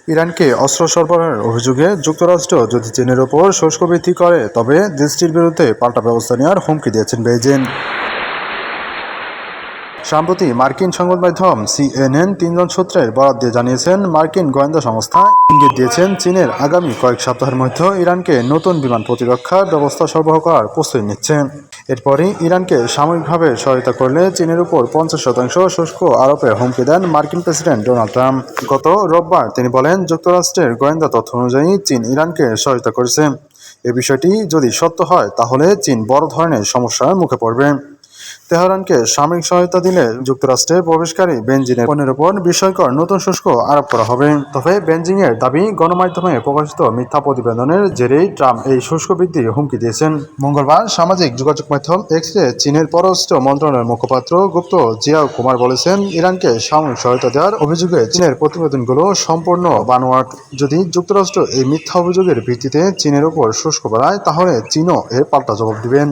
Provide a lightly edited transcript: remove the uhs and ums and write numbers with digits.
ইরানকে অস্ত্র সরবরাহের অভিযোগে যুক্তরাষ্ট্র যদি চীনের ওপর শুল্ক বৃদ্ধি করে তবে দেশটির বিরুদ্ধে পাল্টা ব্যবস্থা নেওয়ার হুমকি দিয়েছেন বেইজিং। সম্প্রতি মার্কিন সংবাদ মাধ্যম CNN 3 জন সূত্রের বরাত দিয়ে জানিয়েছেন, মার্কিন গোয়েন্দা সংস্থা ইঙ্গিত দিয়েছেন চীনের আগামী কয়েক সপ্তাহের মধ্যে ইরানকে নতুন বিমান প্রতিরক্ষা ব্যবস্থা সরবরাহ করার প্রস্তুতি নিচ্ছে। এরপরই ইরানকে সাময়িকভাবে সহায়তা করলে চীনের উপর 50% শুল্ক আরোপের হুমকি দেন মার্কিন প্রেসিডেন্ট ডোনাল্ড ট্রাম্প। গত রোববার তিনি বলেন, যুক্তরাষ্ট্রের গোয়েন্দা তথ্য অনুযায়ী চীন ইরানকে সহায়তা করেছে। এ বিষয়টি যদি সত্য হয় তাহলে চীন বড় ধরনের সমস্যার মুখে পড়বে। তেহরানকে সামরিক সহায়তা দিলে যুক্তরাষ্ট্রে প্রবেশকারী বেনজিনের পণ্যের উপর বিস্ময়কর নতুন শুল্ক আরোপ করা হবে। তবে বেনজিংয়ের দাবি, গণমাধ্যমে প্রকাশিত মিথ্যা প্রতিবেদনের জেরেই ট্রাম্প এই শুল্ক বৃদ্ধির হুমকি দিয়েছেন। মঙ্গলবার সামাজিক যোগাযোগ মাধ্যম এক্সে চীনের পররাষ্ট্র মন্ত্রণালয়ের মুখপাত্র গুপ্ত জিয়াও কুমার বলেছেন, ইরানকে সামরিক সহায়তা দেওয়ার অভিযোগে চীনের প্রতিবেদনগুলো সম্পূর্ণ বানোয়াট। যদি যুক্তরাষ্ট্র এই মিথ্যা অভিযোগের ভিত্তিতে চীনের উপর শুল্ক বাড়ায় তাহলে চীনও এর পাল্টা জবাব দিবেন।